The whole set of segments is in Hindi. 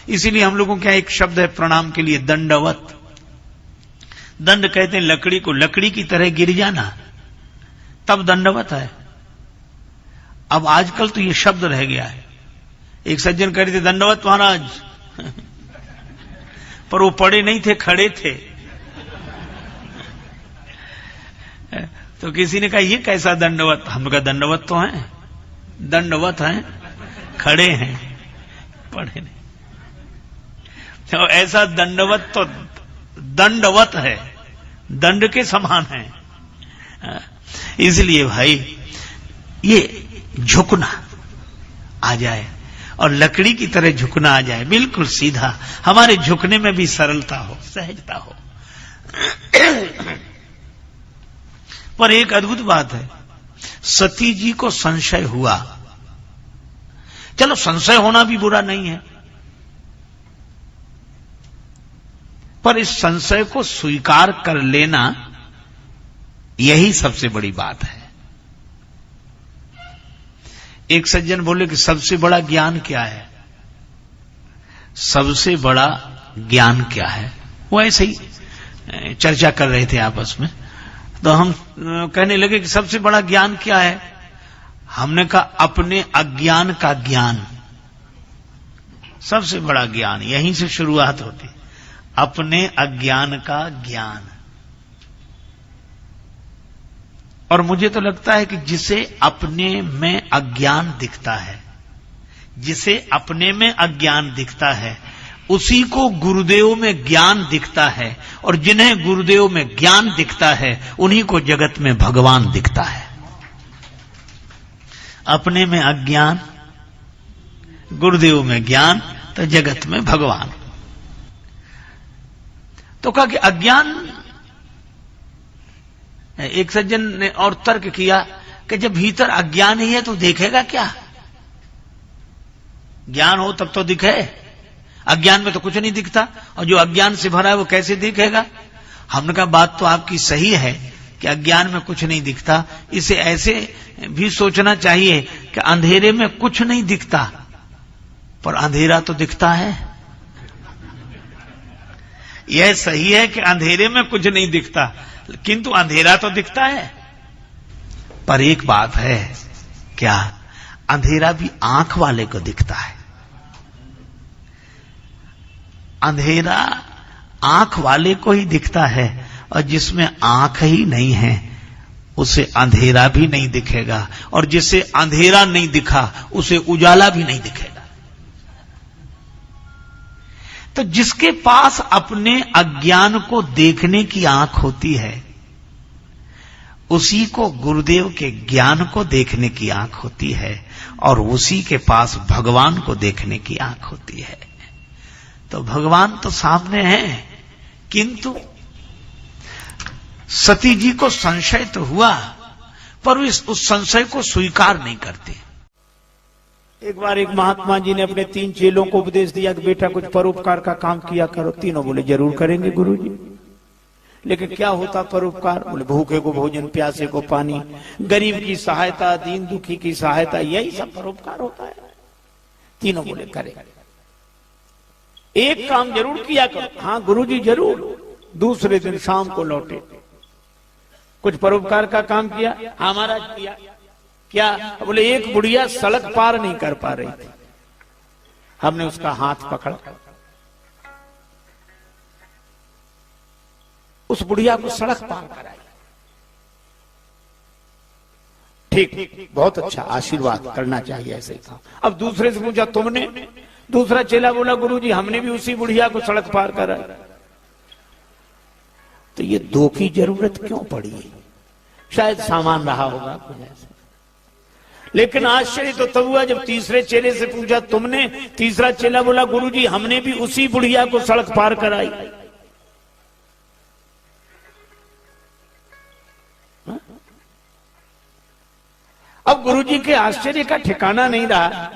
इसीलिए हम लोगों के यहाँ एक शब्द है प्रणाम के लिए, दंडवत। दंड कहते हैं लकड़ी को, लकड़ी की तरह गिर जाना, तब दंडवत है। अब आजकल तो ये शब्द रह गया है। एक सज्जन कह रहे थे दंडवत महाराज, पर वो पड़े नहीं थे, खड़े थे। तो किसी ने कहा ये कैसा दंडवत? हमने कहा दंडवत तो है, दंडवत हैं, खड़े हैं, पड़े नहीं। तो ऐसा दंडवत तो दंडवत है, दंड के समान है। इसलिए भाई ये झुकना आ जाए और लकड़ी की तरह झुकना आ जाए, बिल्कुल सीधा, हमारे झुकने में भी सरलता हो, सहजता हो। पर एक अद्भुत बात है, सती जी को संशय हुआ। चलो संशय होना भी बुरा नहीं है, पर इस संशय को स्वीकार कर लेना यही सबसे बड़ी बात है। एक सज्जन बोले कि सबसे बड़ा ज्ञान क्या है? सबसे बड़ा ज्ञान क्या है? वो ऐसे ही चर्चा कर रहे थे आपस में, तो हम कहने लगे कि सबसे बड़ा ज्ञान क्या है? हमने कहा अपने अज्ञान का ज्ञान। सबसे बड़ा ज्ञान यहीं से शुरुआत होती, अपने अज्ञान का ज्ञान। और मुझे तो लगता है कि जिसे अपने में अज्ञान दिखता है, जिसे अपने में अज्ञान दिखता है, उसी को गुरुदेव में ज्ञान दिखता है, और जिन्हें गुरुदेव में ज्ञान दिखता है उन्हीं को जगत में भगवान दिखता है। अपने में अज्ञान, गुरुदेव में ज्ञान, तो जगत में भगवान। तो कहा कि अज्ञान, एक सज्जन ने और तर्क किया कि जब भीतर अज्ञान ही है तो देखेगा क्या? ज्ञान हो तब तो दिखे, अज्ञान में तो कुछ नहीं दिखता, और जो अज्ञान से भरा है वो कैसे दिखेगा? हमने कहा बात तो आपकी सही है कि अज्ञान में कुछ नहीं दिखता, इसे ऐसे भी सोचना चाहिए कि अंधेरे में कुछ नहीं दिखता, पर अंधेरा तो दिखता है। यह सही है कि अंधेरे में कुछ नहीं दिखता, किंतु अंधेरा तो दिखता है। पर एक बात है, क्या? अंधेरा भी आंख वाले को दिखता है। अंधेरा आंख वाले को ही दिखता है, और जिसमें आंख ही नहीं है उसे अंधेरा भी नहीं दिखेगा, और जिसे अंधेरा नहीं दिखा उसे उजाला भी नहीं दिखेगा। तो जिसके पास अपने अज्ञान को देखने की आंख होती है, उसी को गुरुदेव के ज्ञान को देखने की आंख होती है, और उसी के पास भगवान को देखने की आंख होती है। तो भगवान तो सामने है, किंतु सती जी को संशय तो हुआ, पर उस संशय को स्वीकार नहीं करते। एक बार एक महात्मा जी ने अपने 3 चेलों को उपदेश दिया कि बेटा कुछ परोपकार का काम किया करो। तीनों बोले जरूर करेंगे गुरुजी। लेकिन क्या होता परोपकार? बोले भूखे को भोजन, प्यासे को पानी, गरीब की सहायता, दीन दुखी की सहायता, यही सब परोपकार होता है। तीनों बोले करें। एक काम जरूर किया करो। हाँ गुरुजी जरूर। दूसरे दिन शाम को लौटे, कुछ परोपकार का काम किया? हाँ महाराज किया। क्या? बोले एक बुढ़िया सड़क पार नहीं कर पा रही थी, हमने उसका हाथ पकड़ा, उस बुढ़िया को सड़क पार कराई। ठीक, बहुत अच्छा, आशीर्वाद करना चाहिए ऐसे काम। अब दूसरे से पूछा तुमने? दूसरा चेला बोला गुरुजी हमने भी उसी बुढ़िया को सड़क पार करा। तो ये 2 की जरूरत क्यों पड़ी? शायद सामान रहा होगा कुछ ऐसा। लेकिन आश्चर्य तो तब हुआ जब तीसरे चेले से पूछा तुमने? तीसरा चेला बोला गुरुजी हमने भी उसी बुढ़िया को सड़क पार कराई। अब गुरुजी के आश्चर्य का ठिकाना नहीं रहा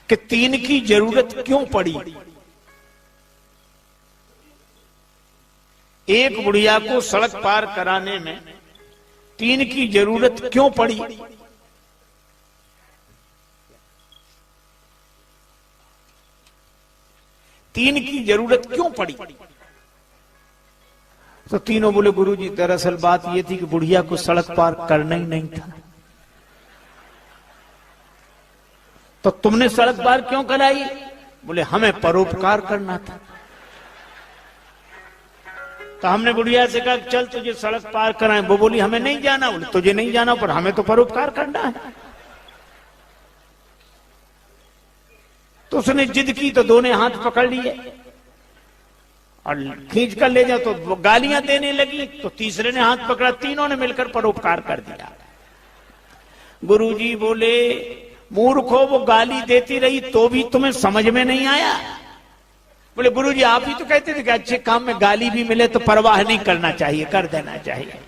कि 3 की जरूरत क्यों पड़ी। एक बुढ़िया को सड़क पार कराने में 3 की जरूरत क्यों पड़ी? 3 की जरूरत क्यों पड़ी? तो तीनों बोले गुरुजी दरअसल बात ये थी कि बुढ़िया को सड़क पार करना ही नहीं था। तो तुमने सड़क पार क्यों कराई? बोले हमें परोपकार करना था। तो हमने बुढ़िया से कहा चल तुझे सड़क पार कराएं। वो बोली हमें नहीं जाना। बोले तुझे नहीं जाना पर हमें तो परोपकार करना है। तो उसने जिद की तो दोनों हाथ पकड़ लिए और खींच कर ले जाओ। तो वो गालियां देने लगी तो तीसरे ने हाथ पकड़ा। तीनों ने मिलकर परोपकार कर दिया। गुरुजी बोले मूर्खो, वो गाली देती रही तो भी तुम्हें समझ में नहीं आया? बोले गुरुजी आप ही तो कहते थे कि अच्छे काम में गाली भी मिले तो परवाह नहीं करना चाहिए, कर देना चाहिए।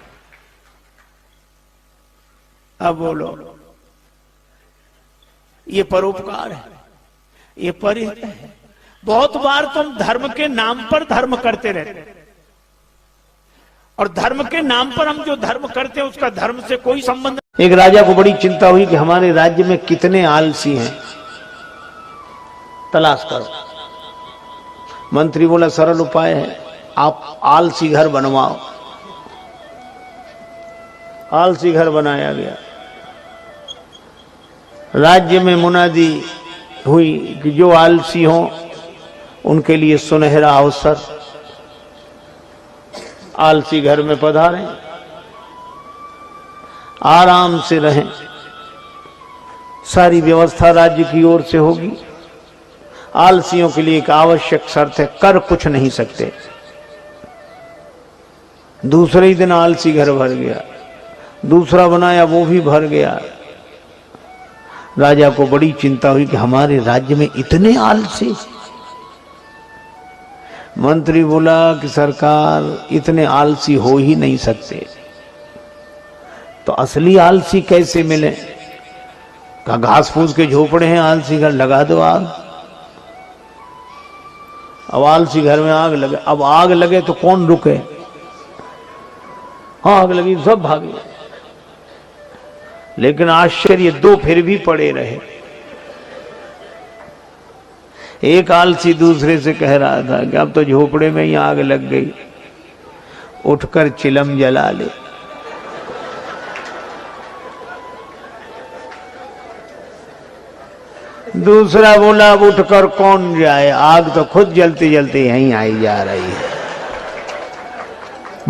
अब बोलो ये परोपकार है, ये परिहित है। बहुत बार तुम धर्म के नाम पर धर्म करते रहते और धर्म के नाम पर हम जो धर्म करते हैं उसका धर्म से कोई संबंध। एक राजा को बड़ी चिंता हुई कि हमारे राज्य में कितने आलसी हैं, तलाश करो। मंत्री बोला सरल उपाय है, आप आलसी घर बनवाओ। आलसी घर बनाया गया। राज्य में मुनादी हुई कि जो आलसी हों उनके लिए सुनहरा अवसर, आलसी घर में पधारें, आराम से रहें। सारी व्यवस्था राज्य की ओर से होगी। आलसियों के लिए एक आवश्यक शर्त है, कर कुछ नहीं सकते। दूसरे ही दिन आलसी घर भर गया। दूसरा बनाया वो भी भर गया। राजा को बड़ी चिंता हुई कि हमारे राज्य में इतने आलसी। मंत्री बोला कि सरकार इतने आलसी हो ही नहीं सकते, तो असली आलसी कैसे मिले? कहा घास फूस के झोपड़े हैं, आलसी घर लगा दो आग। अब आलसी घर में आग लगे। अब आग लगे तो कौन रुके? आग लगी सब भागे। लेकिन आश्चर्य, 2 फिर भी पड़े रहे। एक आलसी दूसरे से कह रहा था कि अब तो झोपड़े में ही आग लग गई, उठकर चिलम जला ले। दूसरा बोला अब उठकर कौन जाए, आग तो खुद जलते जलते यहीं आई जा रही है।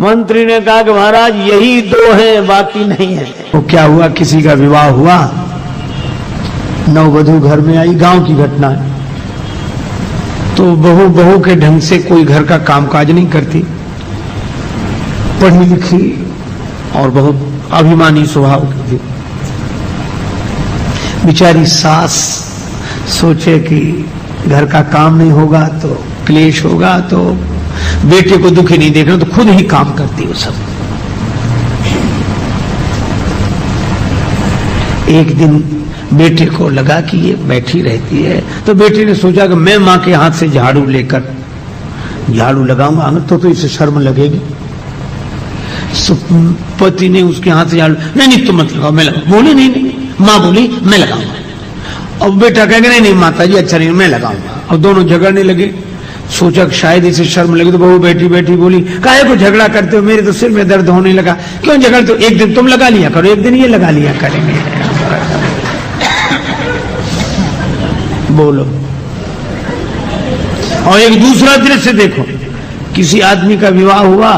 मंत्री ने कहा कि महाराज यही 2 हैं, बाकी नहीं है। तो क्या हुआ, किसी का विवाह हुआ, नववधू घर में आई, गांव की घटना है। तो बहू के ढंग से कोई घर का कामकाज नहीं करती, पढ़ी लिखी और बहुत अभिमानी स्वभाव की थी। बेचारी सास सोचे कि घर का काम नहीं होगा तो क्लेश होगा, तो बेटे को दुखी नहीं देखना, तो खुद ही काम करती वो सब। एक दिन बेटे को लगा कि ये बैठी रहती है, तो बेटे ने सोचा कि मैं मां के हाथ से झाड़ू लेकर झाड़ू लगाऊंगा तो इसे शर्म लगेगी। पति ने उसके हाथ से झाड़ू, नहीं तुम मत लगाओ, मैं लगाऊं। बोले नहीं, मां बोली मैं लगाऊंगा। अब बेटा कहेगा नहीं माता जी अच्छा नहीं, मैं लगाऊंगा। और दोनों झगड़ने लगे। सोचा शायद इसे शर्म लगी, तो बहू बैठी बैठी बोली काहे को झगड़ा करते हो, मेरे तो सिर में दर्द होने लगा। क्यों झगड़ते हो? एक दिन तुम लगा लिया करो, एक दिन ये लगा लिया करेंगे। बोलो। और एक दूसरा दृश्य देखो, किसी आदमी का विवाह हुआ,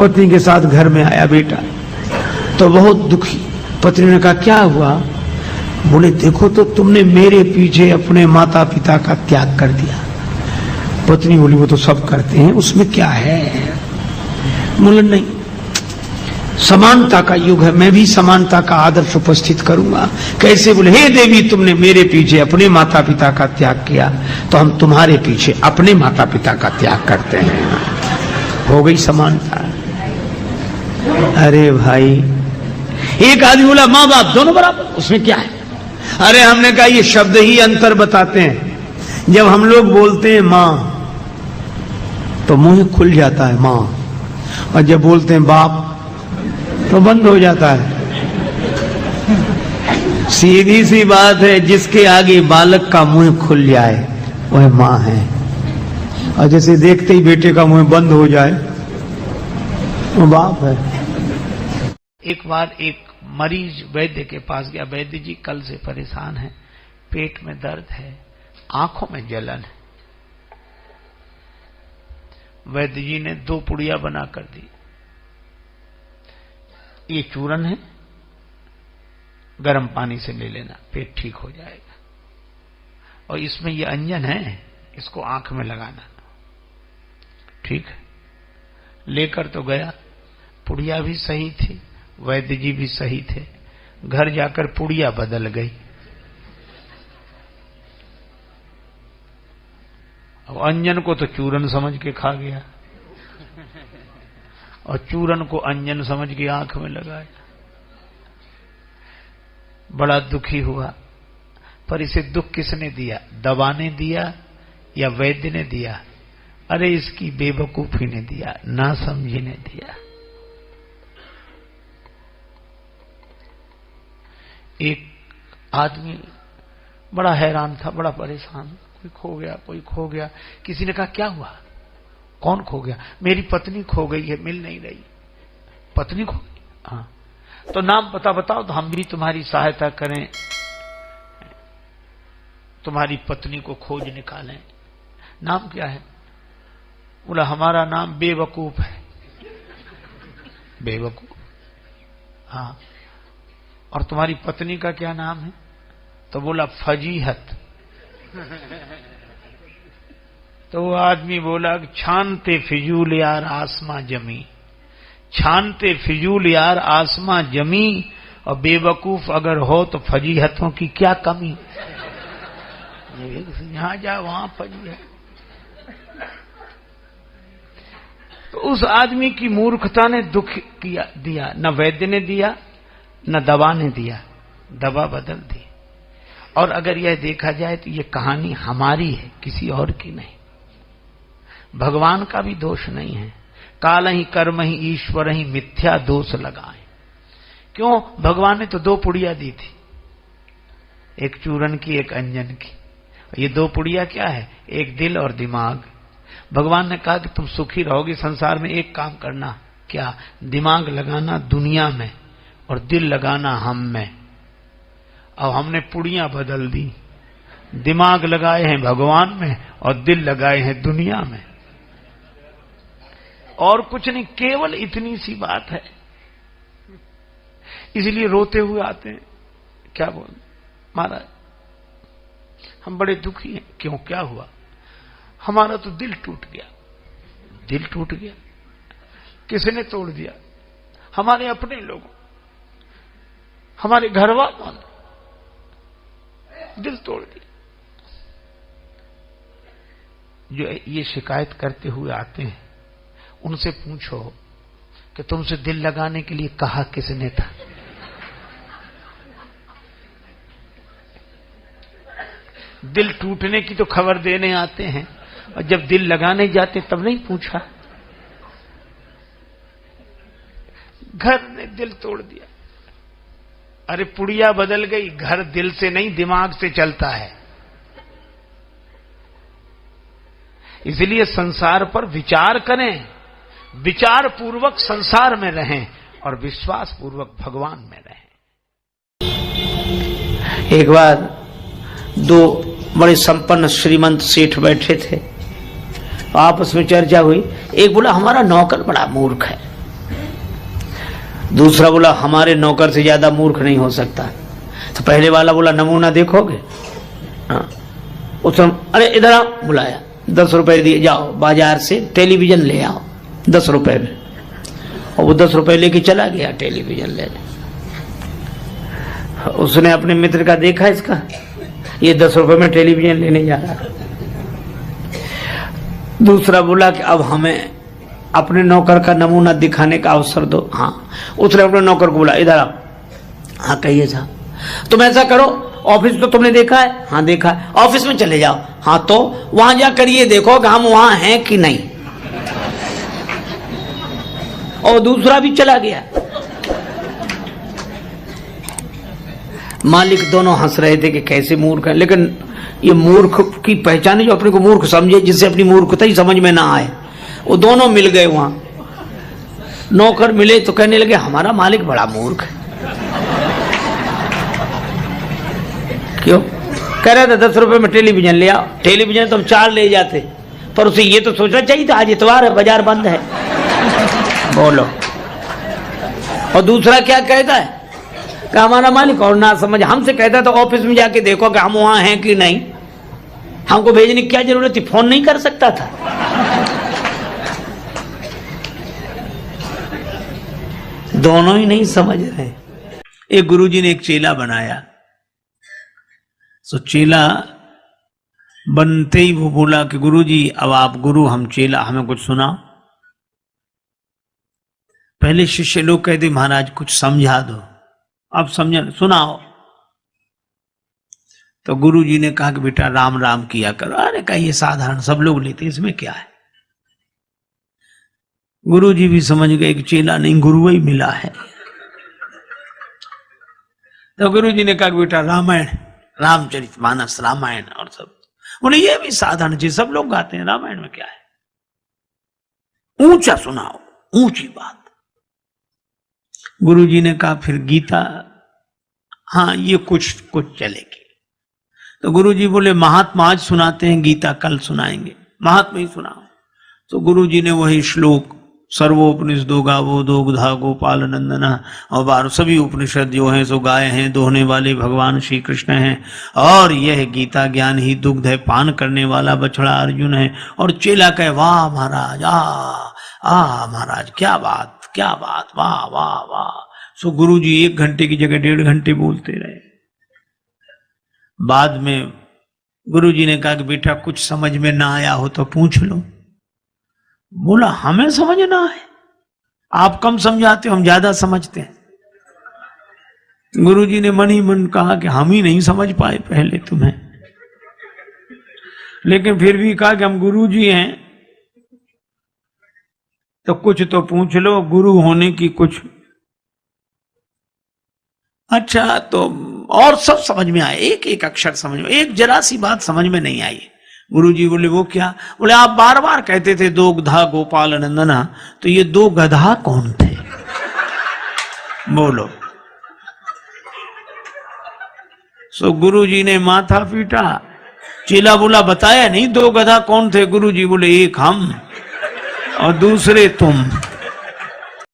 पत्नी के साथ घर में आया बेटा, तो बहुत दुखी। पत्नी ने कहा क्या हुआ? बोले देखो तो तुमने मेरे पीछे अपने माता पिता का त्याग कर दिया। पत्नी बोली वो तो सब करते हैं, उसमें क्या है? बोले नहीं, समानता का युग है, मैं भी समानता का आदर्श उपस्थित करूंगा। कैसे? बोले हे देवी, तुमने मेरे पीछे अपने माता पिता का त्याग किया, तो हम तुम्हारे पीछे अपने माता पिता का त्याग करते हैं। हो गई समानता। अरे भाई, एक आदमी बोला माँ बाप दोनों बराबर, उसमें क्या है? अरे हमने कहा ये शब्द ही अंतर बताते हैं। जब हम लोग बोलते हैं माँ तो मुंह खुल जाता है माँ, और जब बोलते हैं बाप तो बंद हो जाता है। सीधी सी बात है, जिसके आगे बालक का मुंह खुल जाए वह माँ है। और जैसे देखते ही बेटे का मुंह बंद हो जाए, वो बाप है। एक बार एक मरीज वैद्य के पास गया। वैद्य जी कल से परेशान है, पेट में दर्द है, आंखों में जलन है। वैद्य जी ने 2 पुड़िया बना कर दी। ये चूरन है, गर्म पानी से ले लेना, पेट ठीक हो जाएगा। और इसमें ये अंजन है, इसको आंख में लगाना। ठीक है, लेकर तो गया। पुड़िया भी सही थी, वैद्य जी भी सही थे। घर जाकर पुड़िया बदल गई। अब अंजन को तो चूरन समझ के खा गया और चूरन को अंजन समझ के आंख में लगाया। बड़ा दुखी हुआ। पर इसे दुख किसने दिया? दवा ने दिया या वैद्य ने दिया? अरे इसकी बेवकूफी ने दिया, ना समझी ने दिया। एक आदमी बड़ा हैरान था, बड़ा परेशान, कोई खो गया, कोई खो गया। किसी ने कहा क्या हुआ? कौन खो गया? मेरी पत्नी खो गई है, मिल नहीं रही। पत्नी खो गई? हाँ। तो नाम पता बताओ तो हम भी तुम्हारी सहायता करें, तुम्हारी पत्नी को खोज निकालें। नाम क्या है? बोला हमारा नाम बेवकूफ है। बेवकूफ? हाँ। और तुम्हारी पत्नी का क्या नाम है? तो बोला फजीहत। तो वो आदमी बोला छानते फिजूल यार आसमां जमी, छानते फिजूल यार आसमां जमी, और बेवकूफ अगर हो तो फजीहतों की क्या कमी। यहां जा वहां फजीहत। तो उस आदमी की मूर्खता ने दुख किया दिया। न वैद्य ने दिया, न दवा ने दिया, दवा बदल दी। और अगर यह देखा जाए तो यह कहानी हमारी है, किसी और की नहीं। भगवान का भी दोष नहीं है। काल ही कर्म ही ईश्वर ही मिथ्या दोष लगाए। क्यों? भगवान ने तो 2 पुड़िया दी थी, एक चूरन की, एक अंजन की। ये 2 पुड़िया क्या है? एक दिल और दिमाग। भगवान ने कहा कि तुम सुखी रहोगे संसार में, एक काम करना। क्या? दिमाग लगाना दुनिया में और दिल लगाना हम में। अब हमने पुड़िया बदल दी, दिमाग लगाए हैं भगवान में और दिल लगाए हैं दुनिया में। और कुछ नहीं, केवल इतनी सी बात है। इसलिए रोते हुए आते हैं। क्या बोल महाराज, हम बड़े दुखी हैं। क्यों, क्या हुआ? हमारा तो दिल टूट गया। दिल टूट गया? किसने तोड़ दिया? हमारे अपने लोग, हमारे घर वालों ने दिल तोड़ दिया। जो ये शिकायत करते हुए आते हैं उनसे पूछो कि तुमसे दिल लगाने के लिए कहा किसने था? दिल टूटने की तो खबर देने आते हैं, और जब दिल लगाने जाते तब नहीं पूछा। घर ने दिल तोड़ दिया। अरे पुड़िया बदल गई, घर दिल से नहीं दिमाग से चलता है। इसलिए संसार पर विचार करें, विचार पूर्वक संसार में रहें और विश्वास पूर्वक भगवान में रहें। एक बार 2 बड़े संपन्न श्रीमंत सेठ बैठे थे, आपस में चर्चा हुई। एक बोला हमारा नौकर बड़ा मूर्ख है, दूसरा बोला हमारे नौकर से ज्यादा मूर्ख नहीं हो सकता। तो पहले वाला बोला नमूना देखोगे? हाँ। उसने अरे इधर आओ, बुलाया, 10 रुपए दिए, जाओ बाजार से टेलीविजन ले आओ 10 रुपए में। और वो 10 रुपए लेके चला गया टेलीविजन लेने। उसने अपने मित्र का देखा, इसका ये 10 रुपए में टेलीविजन लेने जा रहा। दूसरा बोला कि अब हमें अपने नौकर का नमूना दिखाने का अवसर दो। हाँ। उसने अपने नौकर को बोला इधर आओ। हाँ कहिए साहब। तुम ऐसा करो, ऑफिस तो तुमने देखा है? हाँ देखा है। ऑफिस में चले जाओ। हाँ तो वहां जाकर ये देखो कि हम वहां हैं कि नहीं। और दूसरा भी चला गया। मालिक दोनों हंस रहे थे कि कैसे मूर्ख है, लेकिन ये मूर्ख की पहचान है जो अपने को मूर्ख समझे, जिससे अपनी मूर्खता ही समझ में ना आए। वो दोनों मिल गए वहां। नौकर मिले तो कहने लगे हमारा मालिक बड़ा मूर्ख है। क्यों? कह रहा था 10 रुपए में टेलीविजन ले आओ। टेलीविजन तो हम 4 ले जाते, पर उसे ये तो सोचना चाहिए था आज इतवार है, बाजार बंद है। बोलो। और दूसरा क्या कहता है कि हमारा मालिक और ना समझ, हमसे कहता तो ऑफिस में जाके देखो कि हम वहां हैं कि नहीं, हमको भेजने की क्या जरूरत थी, फोन नहीं कर सकता था। दोनों ही नहीं समझ रहे। एक गुरुजी ने एक चेला बनाया, तो चेला बनते ही वो बोला कि गुरुजी अब आप गुरु हम चेला, हमें कुछ सुनाओ। पहले शिष्य लोग कहते महाराज कुछ समझा दो, अब समझा सुनाओ। तो गुरुजी ने कहा कि बेटा राम राम किया करो। अरे कहा ये साधारण सब लोग लेते, इसमें क्या है। गुरुजी भी समझ गए कि चेला नहीं गुरु ही मिला है। तो गुरुजी ने कहा कि बेटा रामायण, रामचरितमानस, रामायण और सब। बोले ये भी साधारण चीज सब लोग गाते हैं, रामायण में क्या है, ऊंचा सुनाओ, ऊंची बात। गुरुजी ने कहा फिर गीता, हाँ ये कुछ चलेगी। तो गुरुजी बोले महात्मा आज सुनाते हैं, गीता कल सुनाएंगे, महात्मा ही सुनाओ। तो गुरुजी ने वही श्लोक सर्वोपनिषदो गावो दोग्धा गोपाल नंदना और 12 सभी उपनिषद जो हैं सो गाय हैं, दोहने वाले भगवान श्री कृष्ण हैं, और यह गीता ज्ञान ही दुग्ध है, पान करने वाला बछड़ा अर्जुन है। और चेला कहे वाह महाराज, आ महाराज क्या बात, क्या बात, वाह वाह वाह। सो गुरुजी 1 घंटे की जगह 1.5 घंटे बोलते रहे। बाद में गुरुजी ने कहा कि बेटा कुछ समझ में ना आया हो तो पूछ लो। बोला हमें समझना है, आप कम समझाते हो, हम ज्यादा समझते हैं। गुरुजी ने मन ही मन कहा कि हम ही नहीं समझ पाए पहले तुम्हें, लेकिन फिर भी कहा कि हम गुरुजी हैं तो कुछ तो पूछ लो, गुरु होने की कुछ। अच्छा तो और सब समझ में आए, एक एक अक्षर समझ में, एक जरा सी बात समझ में नहीं आई। गुरुजी बोले वो क्या? बोले आप बार बार कहते थे दो गधा गोपाल नंदना, तो ये 2 गधा कौन थे? बोलो। सो गुरुजी ने माथा पीटा। चेला बोला बताया नहीं 2 गधा कौन थे? गुरुजी बोले एक हम और दूसरे तुम।